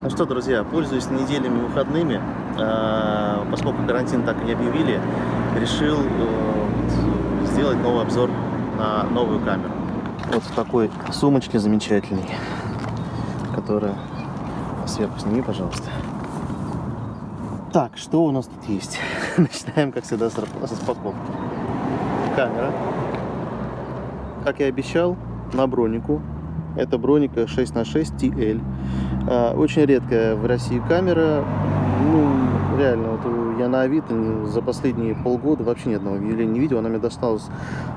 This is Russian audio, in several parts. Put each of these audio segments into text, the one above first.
Ну что, друзья, пользуясь неделями выходными, поскольку карантин так и не объявили, решил сделать новый обзор на новую камеру. Вот в такой сумочке замечательной, которая... Сверху сними, пожалуйста. Так, что у нас тут есть? Начинаем, как всегда, с распаковки. Камера. Как я обещал, на бронику. Это броника 6х6 TL. Очень редкая в России камера. Ну, реально, вот я на Авито за последние полгода вообще ни одного объявления не видел. Она мне досталась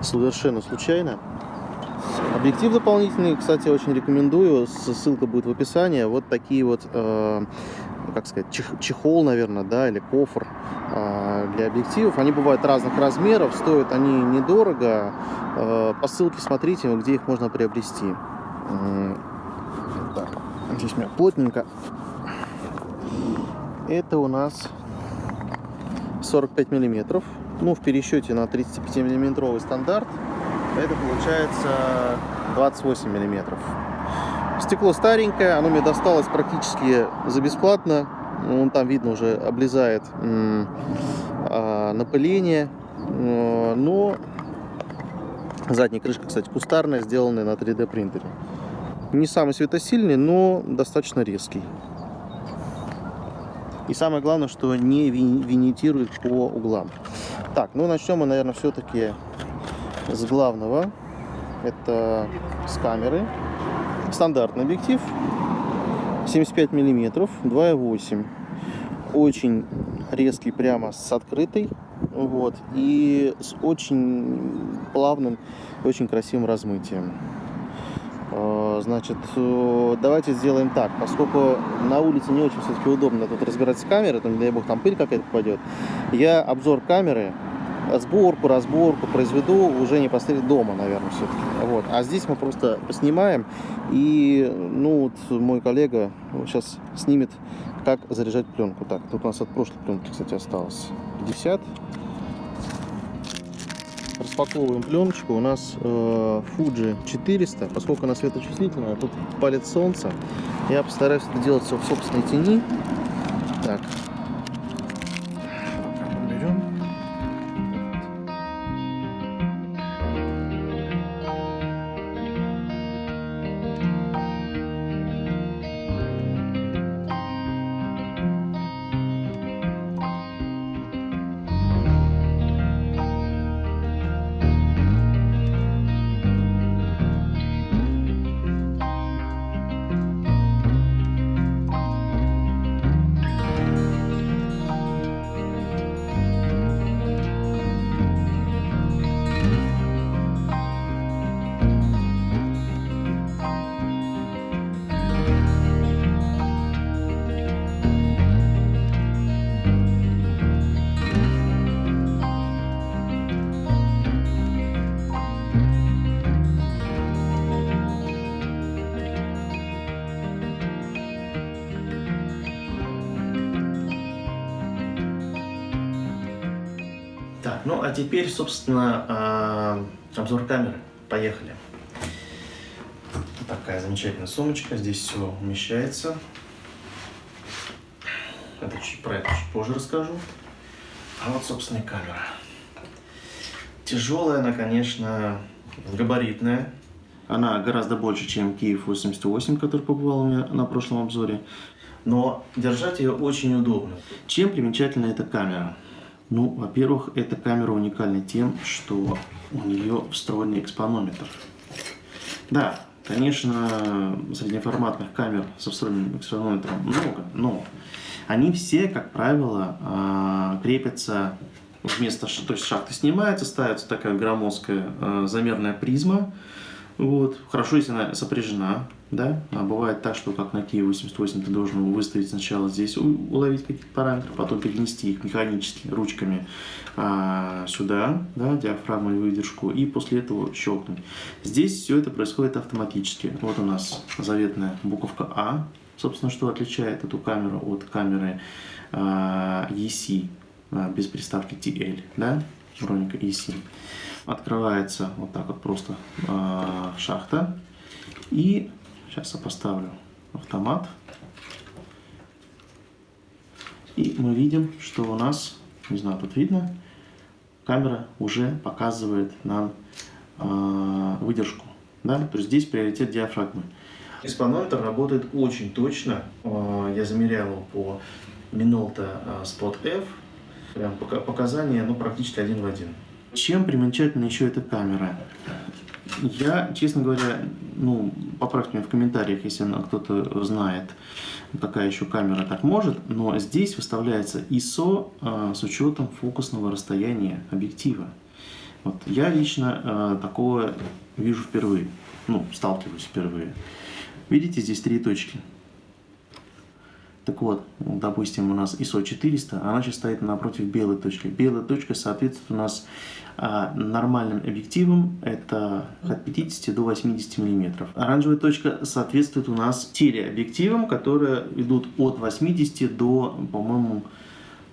совершенно случайно. Объектив дополнительный, кстати, очень рекомендую. Ссылка будет в описании. Вот такие вот, как сказать, чехол, наверное, да, или кофр для объективов. Они бывают разных размеров, стоят они недорого. По ссылке смотрите, где их можно приобрести. Так, здесь у меня плотненько. Это у нас 45 миллиметров. Ну, в пересчете на 35 миллиметровый стандарт это получается 28 миллиметров. Стекло старенькое, оно мне досталось практически за бесплатно. Вон там видно уже облезает напыление. Но задняя крышка, кстати, кустарная, сделанная на 3D принтере. Не самый светосильный, но достаточно резкий. И самое главное, что не винитирует по углам. Так, ну начнем мы, наверное, все-таки с главного. Это с камеры. Стандартный объектив. 75 миллиметров, 2,8. Очень резкий, прямо с открытой. Вот. И с очень плавным, очень красивым размытием. Значит, давайте сделаем так, поскольку на улице не очень все-таки удобно тут разбирать с камеры, там, не дай бог, там пыль какая-то попадет, я обзор камеры, сборку, разборку произведу уже непосредственно дома, наверное, все-таки. Вот. А здесь мы просто поснимаем, и, ну, вот мой коллега сейчас снимет, как заряжать пленку. Так, тут у нас от прошлой пленки, кстати, осталось 50. Распаковываем пленочку. У нас Fuji 400. Поскольку она светочувствительная, тут палит солнце. Я постараюсь это делать все в собственной тени. Так. Берем. Так, ну а теперь, собственно, обзор камеры. Поехали. Такая замечательная сумочка. Здесь все умещается. Про это чуть позже расскажу. А вот, собственно, и камера. Тяжелая она, конечно, габаритная. Она гораздо больше, чем Киев 88, который побывал у меня на прошлом обзоре. Но держать ее очень удобно. Чем примечательна эта камера? Ну, во-первых, эта камера уникальна тем, что у нее встроенный экспонометр. Да, конечно, среднеформатных камер со встроенным экспонометром много, но они все, как правило, крепятся вместо... То есть шахты снимаются, ставится такая громоздкая замерная призма. Вот. Хорошо, если она сопряжена, да. А бывает так, что как на Киев 88 ты должен выставить сначала здесь, уловить какие-то параметры, потом перенести их механически ручками сюда, да, диафрагму и выдержку, и после этого щелкнуть. Здесь все это происходит автоматически. Вот у нас заветная буковка А, собственно, что отличает эту камеру от камеры EC без приставки TL, да, броника EC. Открывается вот так вот просто шахта. И сейчас я поставлю автомат. И мы видим, что у нас, не знаю, тут видно, камера уже показывает нам выдержку. Да? То есть здесь приоритет диафрагмы. Экспонометр работает очень точно. Я замерял его по Minolta Spot F. Прям показания практически один в один. Чем примечательна еще эта камера? Я, честно говоря, поправьте меня в комментариях, если кто-то знает, какая еще камера так может, но здесь выставляется ISO с учетом фокусного расстояния объектива. Вот. Я лично такого вижу впервые, сталкиваюсь впервые. Видите, здесь 3 точки. Так вот, допустим, у нас ISO 400, она сейчас стоит напротив белой точки. Белая точка соответствует у нас нормальным объективам, это от 50 до 80 мм. Оранжевая точка соответствует у нас телеобъективам, которые идут от 80 до, по-моему,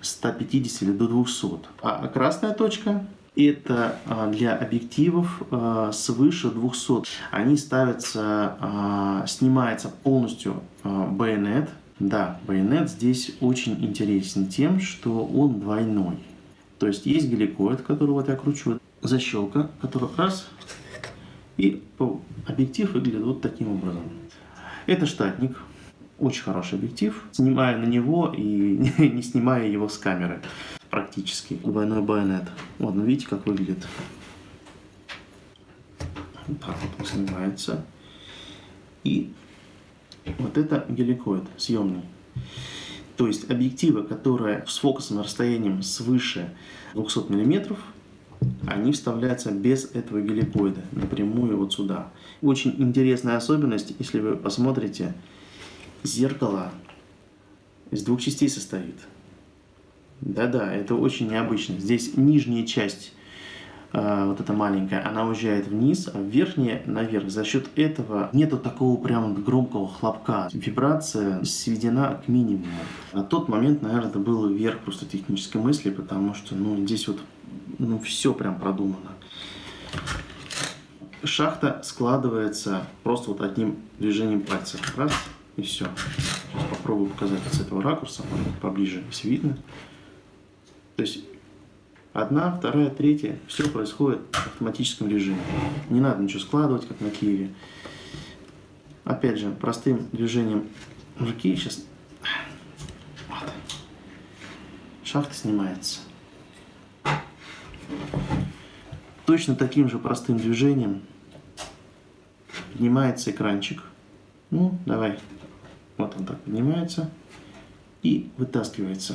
150 или до 200. А красная точка — это для объективов свыше 200. Они ставятся, снимается полностью байонет. Да, байонет здесь очень интересен тем, что он двойной. То есть есть геликоид, который вот я кручу, защелка, который раз, и объектив выглядит вот таким образом. Это штатник, очень хороший объектив, снимая на него и не снимая его с камеры практически. Двойной байонет. Вот, видите, как выглядит. Вот так вот он снимается. И вот это геликоид съемный. То есть объективы, которые с фокусным расстоянием свыше 200 мм, они вставляются без этого геликоида, напрямую вот сюда. Очень интересная особенность, если вы посмотрите, зеркало из 2 частей состоит. Да-да, это очень необычно. Здесь нижняя часть, вот эта маленькая, она уезжает вниз, а верхняя наверх. За счет этого нету такого прям громкого хлопка. Вибрация сведена к минимуму. На тот момент, наверное, это был верх просто технической мысли, потому что здесь вот все прям продумано. Шахта складывается просто вот одним движением пальца. Раз, и все. Сейчас попробую показать с этого ракурса, поближе, если видно. То есть 1, 2, 3, все происходит в автоматическом режиме. Не надо ничего складывать, как на Киеве. Опять же, простым движением руки сейчас вот. Шахта снимается. Точно таким же простым движением поднимается экранчик. Давай. Вот он так поднимается и вытаскивается.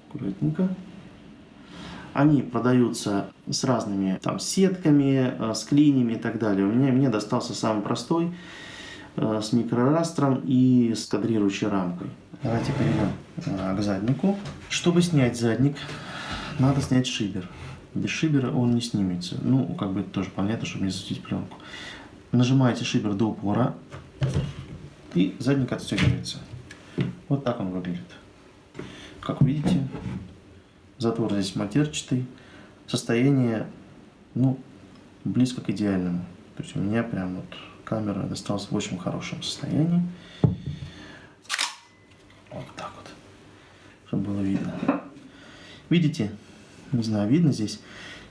Аккуратненько. Они продаются с разными сетками, с клинями и так далее. Мне достался самый простой, с микрорастром и с кадрирующей рамкой. Давайте перейдем к заднику. Чтобы снять задник, надо снять шибер. Без шибера он не снимется. Это тоже понятно, чтобы не засветить пленку. Нажимаете шибер до упора, и задник отстегивается. Вот так он выглядит. Как видите, затвор здесь матерчатый. Состояние, близко к идеальному. То есть у меня прям вот камера досталась в очень хорошем состоянии. Вот так вот, чтобы было видно. Видите? Не знаю, видно здесь?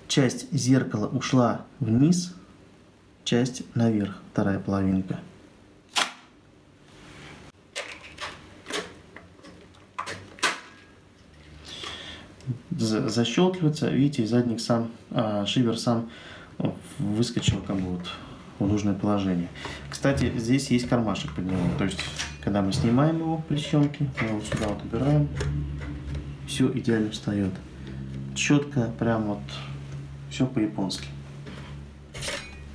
Часть зеркала ушла вниз, часть наверх, вторая половинка. Защелкивается, видите, задник сам, шибер сам выскочил в нужное положение. Кстати, здесь есть кармашек под него, то есть, когда мы снимаем его при съемке, мы его сюда вот убираем, все идеально встает. Четко, прям вот, все по-японски.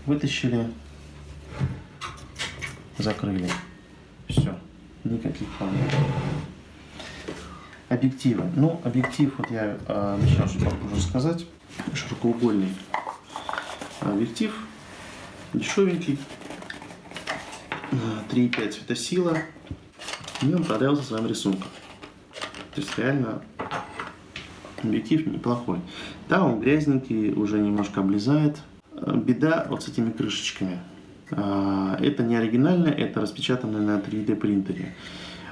Вытащили, закрыли, все, никаких проблем. Объективы. Объектив, вот я обещал чуть попозже сказать, широкоугольный объектив, дешевенький, 3,5 светосила, и он продался своим рисунком. То есть реально объектив неплохой. Да, он грязненький, уже немножко облезает. Беда вот с этими крышечками. Это не оригинальное, это распечатанное на 3D принтере.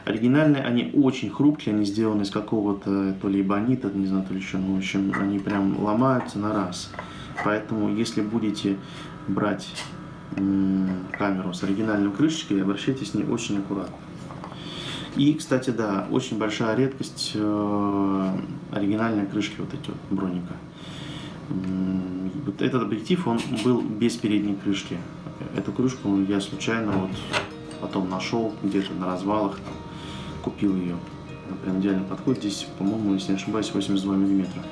Оригинальные, они очень хрупкие, они сделаны из какого-то то ли эбонита, не знаю, то ли еще, ну, в общем, они прям ломаются на раз. Поэтому, если будете брать камеру с оригинальной крышечкой, обращайтесь с ней очень аккуратно. И, кстати, да, очень большая редкость оригинальной крышки вот эти вот Броника. Вот этот объектив, он был без передней крышки. Эту крышку я случайно вот потом нашел где-то на развалах, там, купил ее. Она прям идеально подходит. Здесь, по-моему, если не ошибаюсь, 82 миллиметра.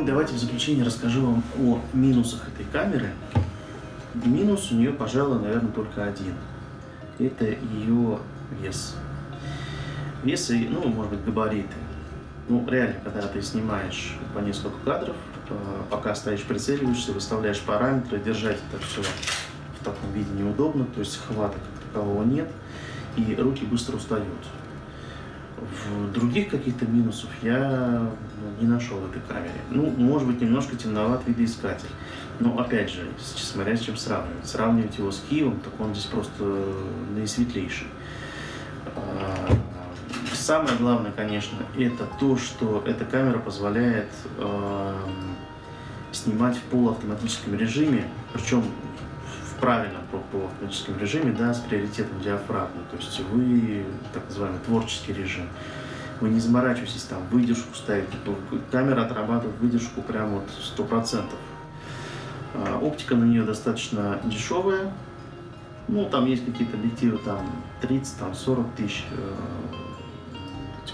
Давайте в заключение расскажу вам о минусах этой камеры. Минус у нее, пожалуй, наверное, только один. Это ее вес. Вес и, ну, может быть, габариты. Ну, реально, когда ты снимаешь по несколько кадров, пока стоишь, прицеливаешься, выставляешь параметры, держать это все в таком виде неудобно, то есть хвата как такового нет, и руки быстро устают. В других каких-то минусов я не нашел в этой камере. Ну, может быть, немножко темноват видоискатель. Но, опять же, смотря с чем сравнивать. Сравнивать его с Киевом, так он здесь просто наисветлейший. Самое главное, конечно, это то, что эта камера позволяет снимать в полуавтоматическом режиме, причем в правильном полуавтоматическом режиме, да, с приоритетом диафрагмы. То есть вы, так называемый творческий режим. Вы не заморачиваетесь, там, выдержку ставите. Камера отрабатывает выдержку прям вот 100%. Оптика на нее достаточно дешевая. Ну, там есть какие-то объективы, там, 30, там, 40 тысяч.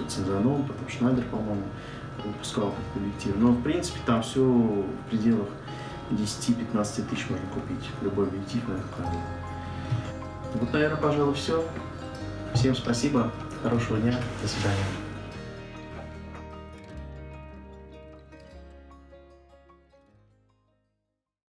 Цензаном, потом Шнайдер, по-моему, выпускал этот объектив. Но, в принципе, там все в пределах 10-15 тысяч можно купить. Любой объектив на эту камеру. Вот, наверное, пожалуй, все. Всем спасибо. Хорошего дня. До свидания.